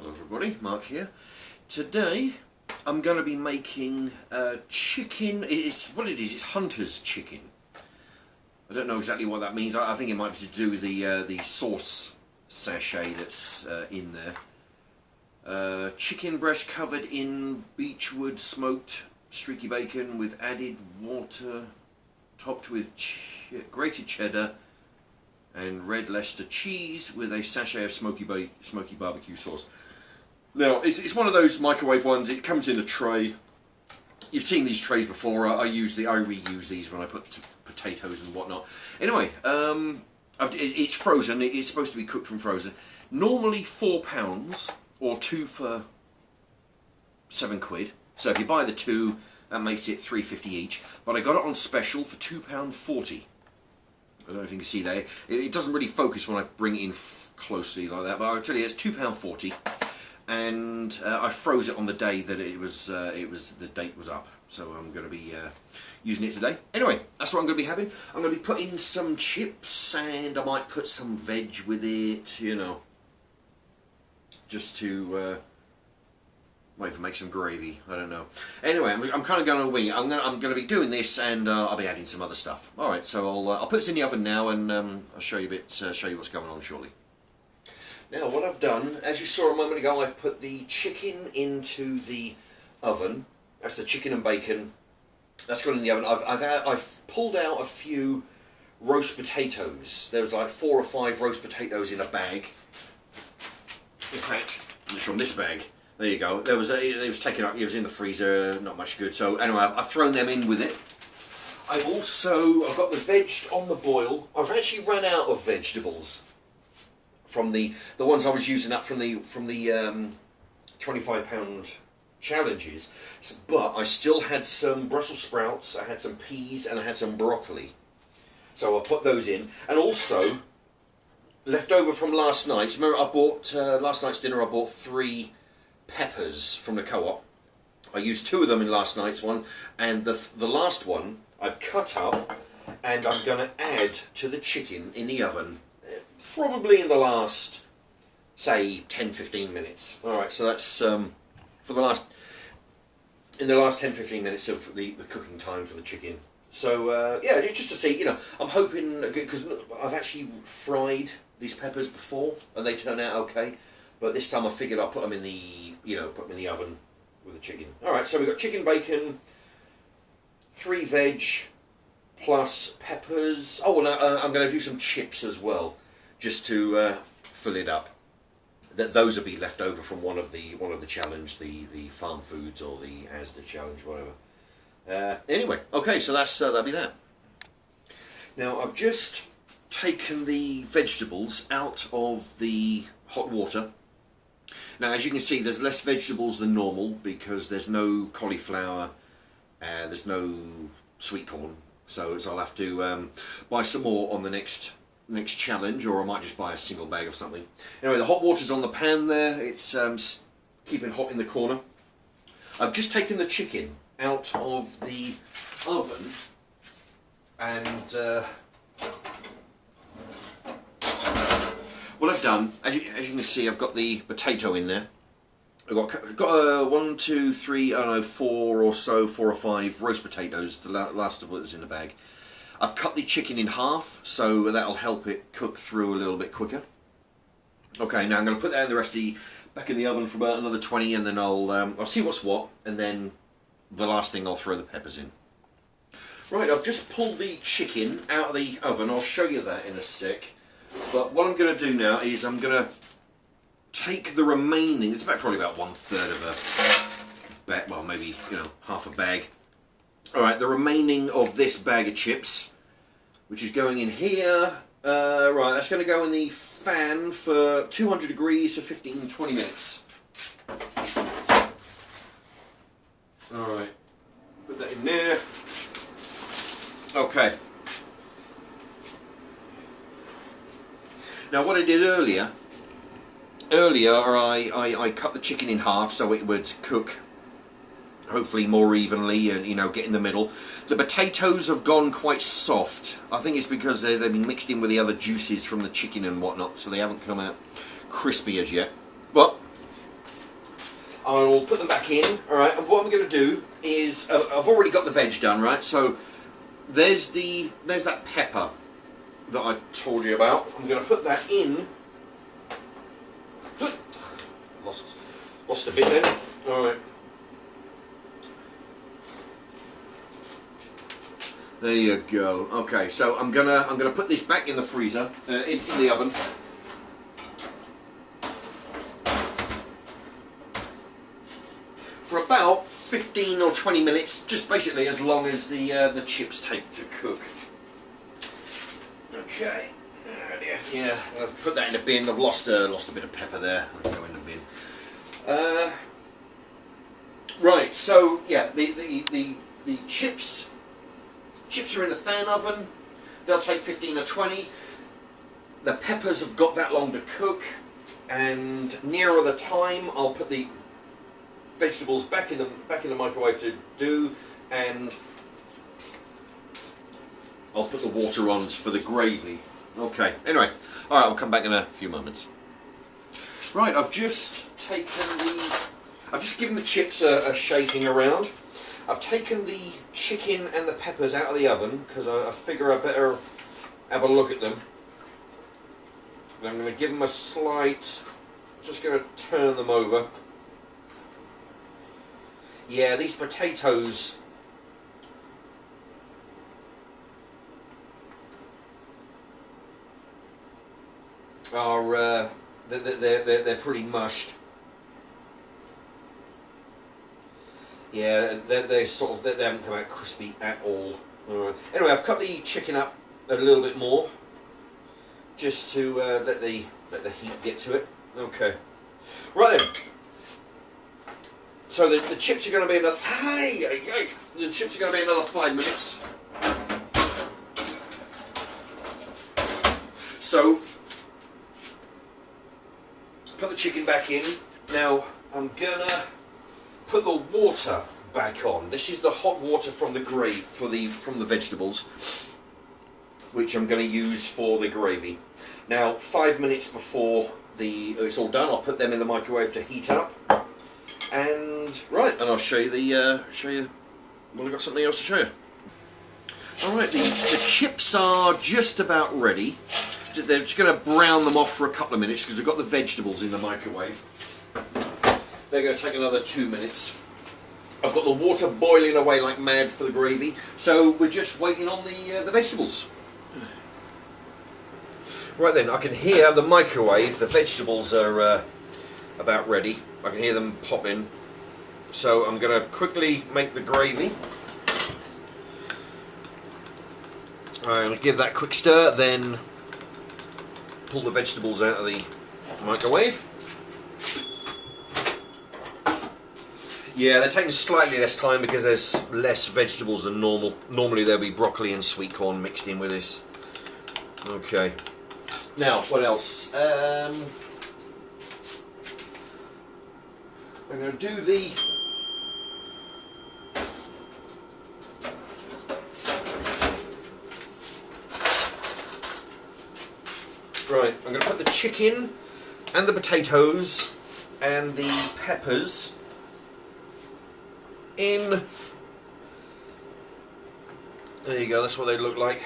Hello everybody, Mark here. Today I'm going to be making chicken. It's what it is. It's Hunter's chicken. I don't know exactly what that means. I think it might be to do with the sauce sachet that's in there. Chicken breast covered in beechwood smoked streaky bacon with added water, topped with grated cheddar and red Leicester cheese with a sachet of smoky barbecue sauce. Now, it's one of those microwave ones. It comes in a tray. You've seen these trays before. I reuse these when I put potatoes and whatnot. Anyway, it's frozen. It's supposed to be cooked from frozen. Normally £4 or 2 for £7. So if you buy the 2, that makes it £3.50 each. But I got it on special for £2.40. I don't know if you can see there. It doesn't really focus when I bring it in closely like that, but I'll tell you, it's £2.40, and I froze it on the day that the date was up, so I'm going to be using it today. Anyway, that's what I'm going to be having. I'm going to be putting some chips, and I might put some veg with it, you know, just to might even make some gravy. I don't know. Anyway, I'm kind of going to wing it. I'm going to be doing this, and I'll be adding some other stuff. All right, so I'll put this in the oven now, and I'll show you a bit, show you what's going on shortly. Now, what I've done, as you saw a moment ago, I've put the chicken into the oven. That's the chicken and bacon. That's gone in the oven. I've pulled out a few roast potatoes. There was like 4 or 5 roast potatoes in a bag. In fact, it's from this bag. There you go. It was taken up. It was in the freezer. Not much good. So anyway, I've thrown them in with it. I've got the veg on the boil. I've actually run out of vegetables from the ones I was using up from the £25 challenges. But I still had some Brussels sprouts. I had some peas and I had some broccoli. So I put those in, and also left over from last night. Remember, I bought last night's dinner. I bought 3 peppers from the co-op. I used 2 of them in last night's one, and the last one I've cut up, and I'm going to add to the chicken in the oven, probably in the last, say, 10-15 minutes. Alright, so that's in the last 10-15 minutes of the cooking time for the chicken. So, yeah, just to see, you know, I'm hoping, because I've actually fried these peppers before, and they turn out okay. But this time I figured I'll put them in the oven with the chicken. Alright, so we've got chicken, bacon, 3 veg, plus peppers. Oh, and I'm going to do some chips as well, just to fill it up. Those will be left over from one of the challenge, the Farm Foods or the Asda challenge, whatever. Anyway, okay, so that'll be that. Now I've just taken the vegetables out of the hot water. Now, as you can see, there's less vegetables than normal because there's no cauliflower and there's no sweet corn. So I'll have to buy some more on the next challenge, or I might just buy a single bag of something. Anyway, the hot water's on the pan there. It's keeping hot in the corner. I've just taken the chicken out of the oven, and what I've done, as you can see, I've got the potato in there. I've got 1, 2, 3, I don't know, 4 or 5 roast potatoes, the last of what was in the bag. I've cut the chicken in half, so that'll help it cook through a little bit quicker. Okay, now I'm going to put that in the rest of back in the oven for about another 20, and then I'll see what's what, and then the last thing I'll throw the peppers in. Right, I've just pulled the chicken out of the oven. I'll show you that in a sec. But what I'm going to do now is I'm going to take the remaining, it's probably about 1/3 of a bag, well, maybe, you know, half a bag. Alright, the remaining of this bag of chips, which is going in here. Right, that's going to go in the fan for 200 degrees for 15-20 minutes. Alright, put that in there. Okay. Now, what I did earlier I cut the chicken in half so it would cook hopefully more evenly and, you know, get in the middle. The potatoes have gone quite soft. I think it's because they've been mixed in with the other juices from the chicken and whatnot, so they haven't come out crispy as yet. But I'll put them back in, alright, and what I'm going to do is, I've already got the veg done, right, so there's that pepper that I told you about. I'm going to put that in. Lost a bit then, alright. There you go. Okay, so I'm gonna put this back in the freezer, in the oven. For about 15 or 20 minutes, just basically as long as the chips take to cook. Okay. Oh dear. Yeah, I've put that in the bin. I've lost a bit of pepper there. Let's go in the bin. Right. So yeah, the chips. Chips are in the fan oven. They'll take 15 or 20. The peppers have got that long to cook, and nearer the time, I'll put the vegetables back in the microwave to do, and I'll put the water on for the gravy. Okay. Anyway, all right. I'll come back in a few moments. Right. I've just given the chips a shaking around. I've taken the chicken and the peppers out of the oven because I figure I better have a look at them. And I'm going to give them a slight, just going to turn them over. Yeah, these potatoes are they're pretty mushed. Yeah, they haven't come out crispy at all. Alright. Anyway, I've cut the chicken up a little bit more, just to let the heat get to it. Okay. Right then. So the chips are going to be another. The chips are going to be another 5 minutes. So put the chicken back in. Now I'm gonna put the water back on. This is the hot water from the from the vegetables, which I'm going to use for the gravy. Now 5 minutes before it's all done, I'll put them in the microwave to heat up. And right, and I'll show you. Well, I've got something else to show you. All right, the chips are just about ready. They're just going to brown them off for a couple of minutes because I've got the vegetables in the microwave. They're going to take another 2 minutes. I've got the water boiling away like mad for the gravy, so we're just waiting on the vegetables. Right then, I can hear the microwave. The vegetables are about ready. I can hear them popping. So I'm going to quickly make the gravy. I'm going to give that a quick stir, then pull the vegetables out of the microwave. Yeah, they're taking slightly less time because there's less vegetables than normal. Normally there'll be broccoli and sweet corn mixed in with this. Okay. Now, what else? I'm going to do the... Right, I'm going to put the chicken and the potatoes and the peppers in. There you go, that's what they look like.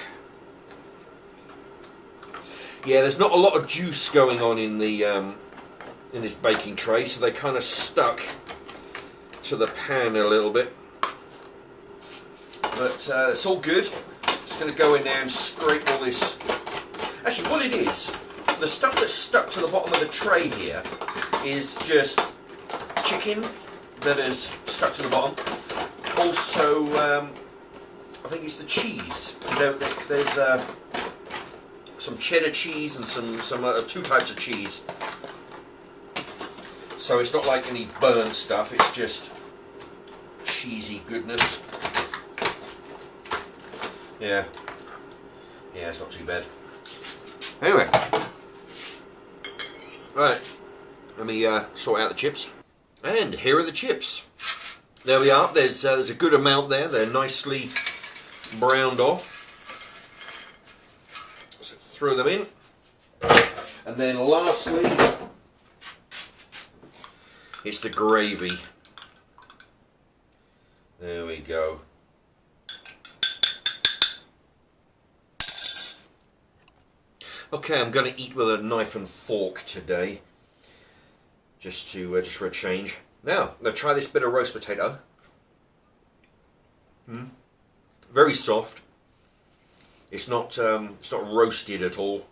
Yeah, there's not a lot of juice going on in the in this baking tray, so they kind of stuck to the pan a little bit. But it's all good. Just going to go in there and scrape all this. Actually, what it is, the stuff that's stuck to the bottom of the tray here is just chicken that is stuck to the bottom. Also, I think it's the cheese. There's some cheddar cheese and some two types of cheese. So it's not like any burnt stuff, it's just cheesy goodness. Yeah, it's not too bad. Anyway, right, let me sort out the chips. And here are the chips. There we are. There's a good amount there. They're nicely browned off. So throw them in. And then lastly, It's the gravy. There we go. Okay, I'm going to eat with a knife and fork today, just for a change. Now, I'm going to try this bit of roast potato. Very soft. It's not roasted at all.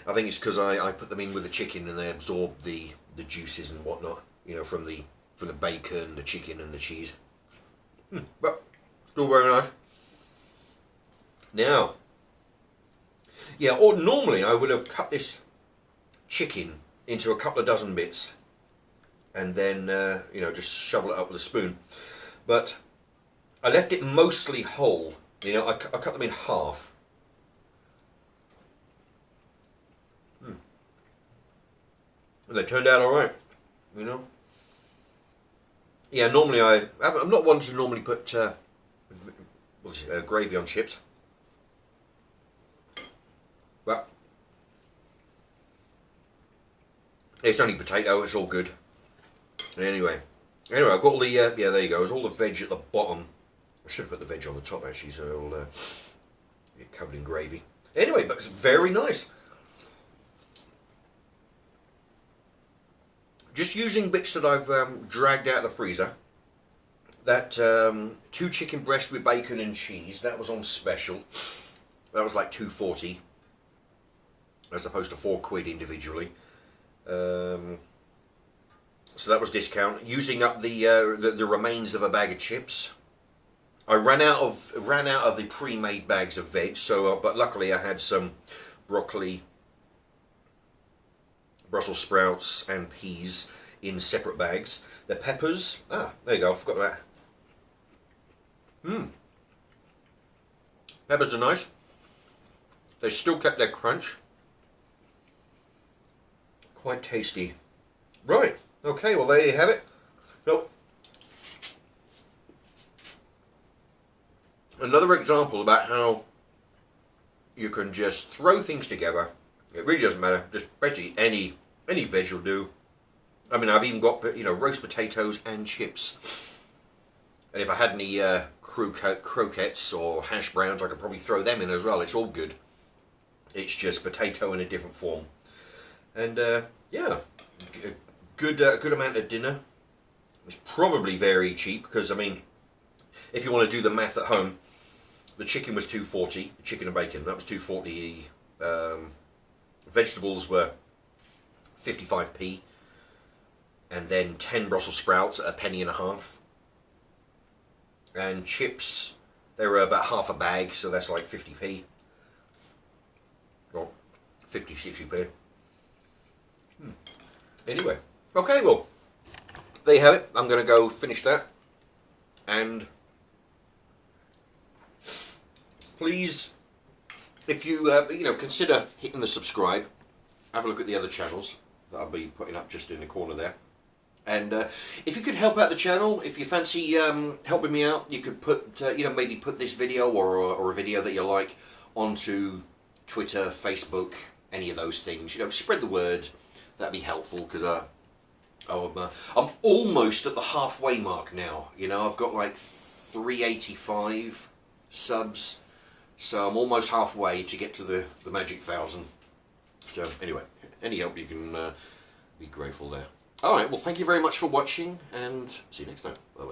I think it's because I put them in with the chicken and they absorb the juices and whatnot, you know, from the bacon, the chicken, and the cheese. But still very nice. Now, yeah, or normally I would have cut this chicken into a couple of dozen bits and then you know, just shovel it up with a spoon. But I left it mostly whole. You know, I cut them in half. And they turned out all right. You know. Yeah, normally I'm not one to normally put gravy on chips. But it's only potato, it's all good. Anyway, I've got all the, yeah, there you go, there's all the veg at the bottom. I should have put the veg on the top actually, so it'll get covered in gravy. Anyway, but it's very nice. Just using bits that I've dragged out of the freezer. That 2 chicken breast with bacon and cheese, that was on special. That was like $2.40. As opposed to £4 individually. So that was discount. Using up the remains of a bag of chips. I ran out of the pre-made bags of veg. So, but luckily I had some broccoli, Brussels sprouts, and peas in separate bags. The peppers. Ah, there you go. I forgot that. Peppers are nice. They still kept their crunch. Quite tasty. Right, okay, well there you have it. So, another example about how you can just throw things together. It really doesn't matter, just basically any veg will do. I mean, I've even got, you know, roast potatoes and chips. And if I had any croquettes or hash browns, I could probably throw them in as well. It's all good. It's just potato in a different form. And yeah, good amount of dinner. It's probably very cheap because, I mean, if you want to do the math at home, the chicken was $2.40, the chicken and bacon, that was $2.40. Vegetables were 55p, and then 10 Brussels sprouts at £1.50. And chips, they were about half a bag, so that's like 50p. Or 50, 60p. Anyway, okay, well, there you have it. I'm going to go finish that. And please, if you, you know, consider hitting the subscribe. Have a look at the other channels that I'll be putting up just in the corner there. And if you could help out the channel, if you fancy helping me out, you could put, you know, maybe put this video or a video that you like onto Twitter, Facebook, any of those things. You know, spread the word. That'd be helpful because I'm almost at the halfway mark now. You know, I've got like 385 subs, so I'm almost halfway to get to the magic 1,000. So anyway, any help you can be grateful there. All right, well, thank you very much for watching, and see you next time. Bye bye.